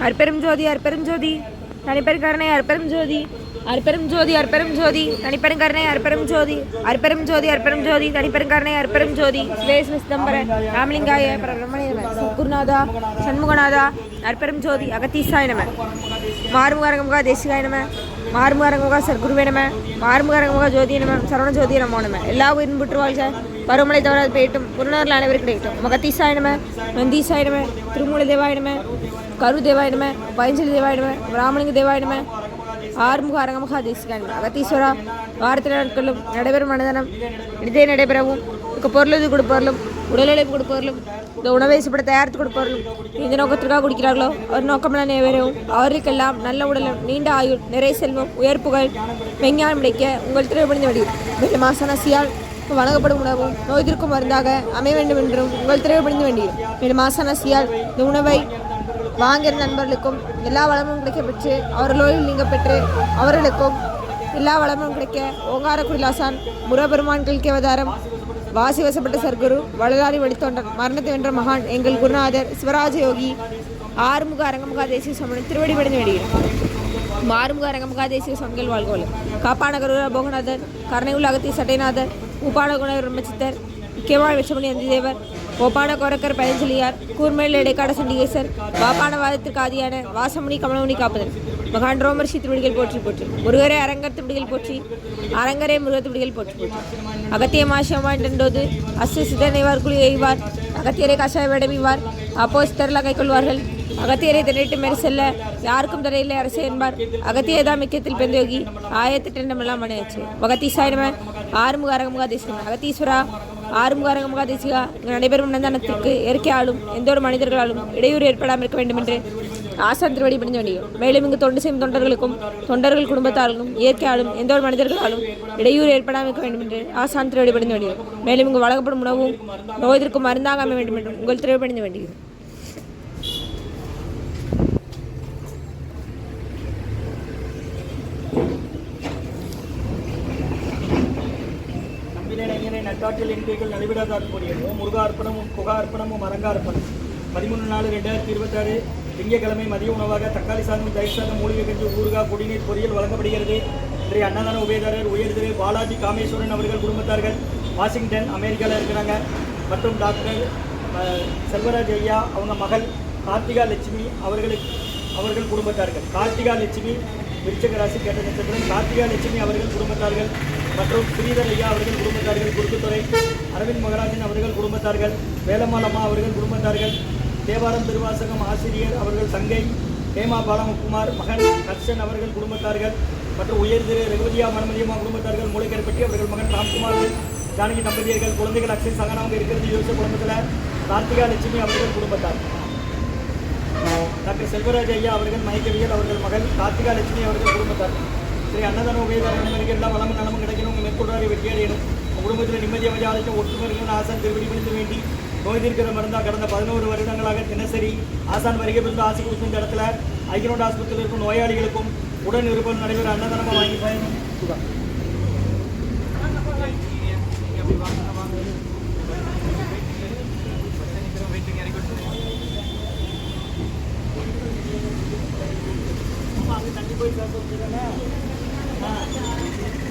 அற்பெரும் ஜோதி அற்பெரும் ஜோதி தனிப்பெருங்கருணை அற்பெரும் ஜோதி அற்பெரும் ஜோதி அற்பெரும் ஜோதி தனிப்பெருங்கருணை அற்பெரும் ஜோதி அற்பெரும் ஜோதி அற்பெரும் ஜோதி தனிப்பெருங்கருணை அற்பெரும் ஜோதி சிவேஸ்வ சிதம்பர ராமலிங்காய பிரம்மணே நம குருநாதா சண்முகநாதா அற்பெரும் ஜோதி அகத்தீசாய நம மாறுமுகரங்கமுகா தேசிகாய நம மாறுமுகரங்கமுகா சர்க்குருவே நம மாறுமுகரங்கமுகா ஜோதி நம சரவண ஜோதி நமோ நம எல்லா உயிரும் புற்று வாழ்க பருவமழை தவறாது போயிட்டும் புறநகரில் அனைவரும் கிடைக்கட்டும் மகத்தீசாய நம நந்தீசாய நம திருமூல தேவாய நம கரு தேவாய நம பைஞ்சலி தேவாய நம ராமலிங்க தேவாய நம ஆறுமுக அரங்கமுகா தேசிகாய நம அகத்தீஸ்வரா வாரத்தில் நாட்களும் நடைபெறும் அன்னதானம் இதே நடைபெறவும் இதுக்கு பொருள் கொடுப்பவர்களும் உடலுழைப்பு கொடுப்பவர்களும் இந்த உணவை சுப்பட தயாரித்து கொடுப்பவர்களும் எந்த நோக்கத்திற்காக குடிக்கிறார்களோ அவர் நோக்கமெல்லாம் நிறைவேறவும் அவர்களுக்கெல்லாம் நல்ல உடலும் நீண்ட ஆயுள் நிறை செல்வம் உயர்ப்புகள் விஞ்ஞானம் கிடைக்க உங்கள் திருவிழிந்து வடியும் மாசனசியால் வழங்கப்படும் உணவும் நோய் தீர்க்கும் மருந்தாக அமைய வேண்டும் என்றும் உங்கள் திருவிழிந்து வேண்டியும் மேலும் மாசனசியால் இந்த உணவை வாங்கிற நண்பர்களுக்கும் எல்லா வளமும் கிடைக்கப்பெற்று அவர்களோடு நீங்க பெற்று அவர்களுக்கும் எல்லா வளமும் கிடைக்க ஓங்காரக்குடிலாசான் முருகபெருமான்களுக்கு அவதாரம் வாசி வசப்பட்ட சர்க்குரு வள்ளலாரி வழித்தோன்றன் மரணத்தை வென்ற மகான் எங்கள் குருநாதர் சிவராஜ யோகி ஆறுமுக அரங்கமுகா தேசிய சமணன் திருவடி படைந்து வேண்டுகிறோம். மாறுமுக அரங்கமுகா தேசிய சமங்கள் வாழ்கோல் காப்பான கருவூர போகநாதர் கருணை உள்ள அகத்தி சட்டைநாதர் உப்பான குண பிரம்மச்சித்தர் முக்கியமான வெச்சமணி அந்திதேவர் கோப்பான கோரக்கர் பயஞ்சலியார் கூர்மேல் இடைக்காட சண்டிகேசர் வாப்பான வாதத்திற்கு ஆதியான வாசமுனி கமலமுனி காப்பதன் மகான் ரோமர்ஷி திருவடிகள் போற்றி போற்றி முருகரே அரங்கர் திருவடிகள் போற்றி அரங்கரே முருக திருவடிகள் போற்றி போற்றி அகத்திய மாஷமாண்டோது அசு சிதனைவார் குழி எய்வார் அகத்தியரை கஷாய விடமிவார் அப்போ சித்தர்லா கை கொள்வார்கள் அகத்தியரை திரட்டு மேற் செல்ல யாருக்கும் தடையில்லை அரசு என்பார் அகத்தியதான் மிக்கத்தில் பெந்தோகி ஆயத்திட்டமெல்லாம் மனையாச்சு மகத்தீசாயினம ஆறுமுக அரங்கமுகா தேசிகா அகத்தீஸ்வரா ஆறுமுக அரங்கமுகா தேசிகா நடைபெறும் நந்தனத்திற்கு இயற்கையாலும் எந்த ஒரு மனிதர்களாலும் இடையூறு ஏற்படாமல் இருக்க வேண்டும் என்று ஆசான் திருவடி பணிந்து வேண்டியும் மேலும் இங்கு தொண்டு செய்யும் தொண்டர்களுக்கும் தொண்டர்கள் குடும்பத்தார்களும் இயற்கையாலும் எந்த ஒரு மனிதர்களாலும் இடையூறு ஏற்படாமல் இருக்க வேண்டும் என்று ஆசான் திருவடி பணிந்து வேண்டியும் மேலும் இங்கு வழங்கப்படும் உணவும் நோய்தற்கும் மருந்தாக அமைய வேண்டும் என்றும் உங்கள் திருவடி பணிந்து வேண்டுகிறோம். நட்டாற்றில் எண்கைகள் நடைபெறாதக்கூடியது முருகா அர்ப்பணமும் புகா அர்ப்பணமும் அரங்கார்ப்பணம் 13/4/2026 திங்கட்கிழமை மதிய உணவாக தக்காளி சாதம் தயிர் சாதம் மூலிகை கஞ்சி ஊறுகாய் குடிநீர் பொரியல் வழங்கப்படுகிறது. இன்றைய அன்னதான உபயதாரர் உயர்திரு பாலாஜி காமேஸ்வரன் அவர்கள் குடும்பத்தார்கள் வாஷிங்டன் அமெரிக்காவில் இருக்கிறாங்க. மற்றும் டாக்டர் செல்வராஜ் ஐயா அவங்க மகள் கார்த்திகா லட்சுமி அவர்கள் குடும்பத்தார்கள். கார்த்திகா லட்சுமி விருச்சிக ராசி கேட்ட நட்சத்திரம் கார்த்திகா லட்சுமி அவர்கள் குடும்பத்தார்கள். மற்றும் ஸ்ரீதர் ஐயா அவர்கள் குடும்பத்தார்கள். குறுக்குத்துறை அரவிந்த் மகராஜன் அவர்கள் குடும்பத்தார்கள். வேலம்மாள் அம்மா அவர்கள் குடும்பத்தார்கள். தேவாரம் திருவாசகம் ஆசிரியர் அவர்கள் தங்கை ஹேமா பாலமுக்குமார் மகன் ஹர்ஷன் அவர்கள் குடும்பத்தார்கள். மற்றும் உயர்திரு ரகுவதியா மனமதியம்மா குடும்பத்தார்கள். மூளைக்கரைப்பட்டி அவர்கள் மகன் ராம்குமார் ஜானகி தம்பதியர்கள். குழந்தைகள் அக்ஷய் சங்கனாக இருக்கிறது யோசிச்ச குடும்பத்தில் கார்த்திகா லட்சுமி அவர்கள் குடும்பத்தார். டாக்டர் செல்வராஜ் ஐயா அவர்கள் மயக்கவியல் அவர்கள் மகள் கார்த்திகா லட்சுமி அவர்கள் குடும்பத்தார். சரி அன்னதான உபயதாரர்களுக்கு எல்லா வளமும் நலமும் கிடைக்கணும். உங்கள் மேற்கொள்ளாரை வெற்றியடையணும். உங்கள் குடும்பத்தில் நிம்மதி அமைதி ஆலோசனை ஒற்றுமைகள் ஆசான் திருவடி பணிந்து வேண்டி நோய் தீர்க்கிற மருந்தாக கடந்த 11 வருடங்களாக தினசரி ஆசான் வருகை பிறந்து ஆசை கொடுக்கும் இந்த இடத்துல ஐக்கியனோட ஆஸ்பத்திரியில் இருக்கும் நோயாளிகளுக்கும் உடன் இருப்பது நடைபெற அன்னதானமாக வாங்கி பயணம் தண்ணி போய் சாப்பிட்டுதானே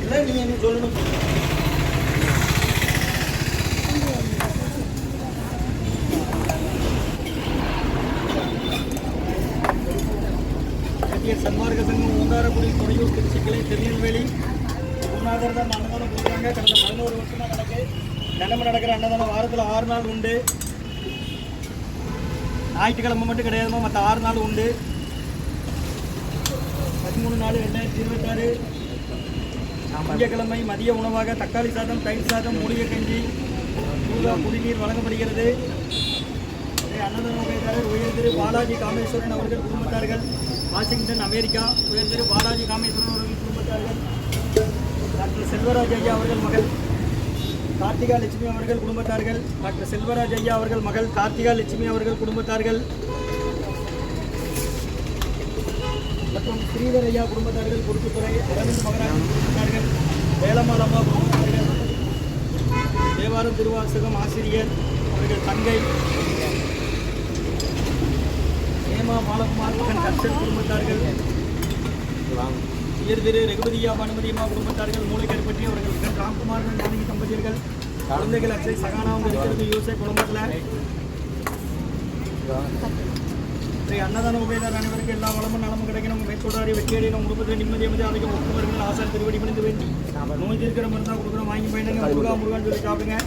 இல்லை நீங்கள் என்ன சொல்லணும். சன்மார்க்க சங்கம் ஓங்காரக்குடி துறையூர் திருச்சிக்கிளை திருநெல்வேலி குருநாதர் தான் அன்னதானம் கொடுக்குறாங்க. கடந்த 11 வருஷமாக நடக்கு. தினமும் நடக்கிற அன்னதானம் வாரத்தில் 6 நாள் உண்டு. ஞாயிற்றுக்கிழமை மட்டும் கிடையாதுமா, மற்ற 6 நாள் உண்டு. 13/4/2026 திங்கட்கிழமை மதிய உணவாக தக்காளி சாதம் தயிர் சாதம் மூலிகை கஞ்சி ஊறுகாய் குடிநீர் வழங்கப்படுகிறது. அன்னதான உபயதாரர் உயர்திரு பாலாஜி காமேஸ்வரன் அவர்கள் குடும்பத்தார்கள் வாஷிங்டன் அமெரிக்கா. உயர்திரு பாலாஜி காமேஸ்வரன் அவர்கள் குடும்பத்தார்கள். டாக்டர் செல்வராஜ் ஐயா அவர்கள் மகள் கார்த்திகா லட்சுமி அவர்கள் குடும்பத்தார்கள். டாக்டர் செல்வராஜ் ஐயா அவர்கள் மகள் கார்த்திகா லட்சுமி அவர்கள் குடும்பத்தார்கள். மற்றும் ஸ்ரீதர் ஐயா குடும்பத்தார்கள். குறுக்குத்துறை அரவிந்த் மகராஜன் குடும்பத்தார்கள். வேலம்மாள் அம்மா குடும்பத்தார்கள். தேவாரம் திருவாசகம் ஆசிரியர் அவர்கள் தங்கை ஹேமா பாலகுமார் மகன் கர்ஷன் குடும்பத்தார்கள், உயர் திரு ரகுபதியா பானுமதியம்மா குடும்பத்தார்கள், மூளைக்கருப்பட்டி அவர்கள் ராம்குமார் ஜானகி தம்பதியர்கள், குழந்தைகள் அக்ஷய் சகானாவும் இருக்கிறது யூசே குடும்பத்தில். அன்னதான உபயதார் அனைவருக்கு எல்லா வளமும் நலமும் கிடைக்கணும். மேற்கொண்டாடி வெற்றியடையணும். குடும்பத்தில் நிம்மதி அமைதி அதிகம் ஒப்புவர்கள் ஆசார் திருவடி பணிந்து வேண்டி நோய் தீர்க்கிற மருந்தாக கொடுக்குறோம். வாங்கி பயனுங்க. முருகா முருகான்னு சொல்லி சாப்பிடுங்க.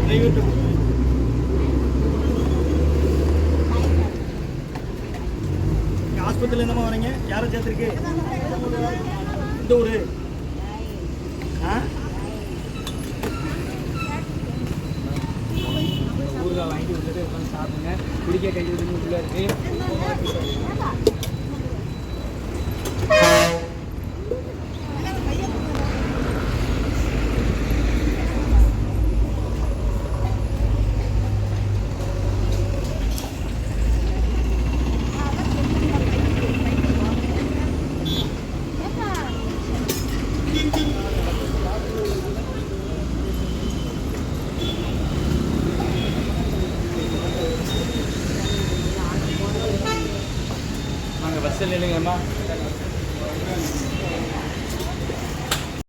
பிரைவேட் ஆஸ்பத்திரியில் என்னமா வரீங்க? யாரை சேர்த்துருக்கு? இந்த ஊர் ஊறுகாய் வாங்கி உள்ளது உட்காந்து சாப்பிடுங்க. குடிக்க கை உள்ளே இருக்கு. நாங்கள் பஸ்ஸில் இல்லைங்கம்மா.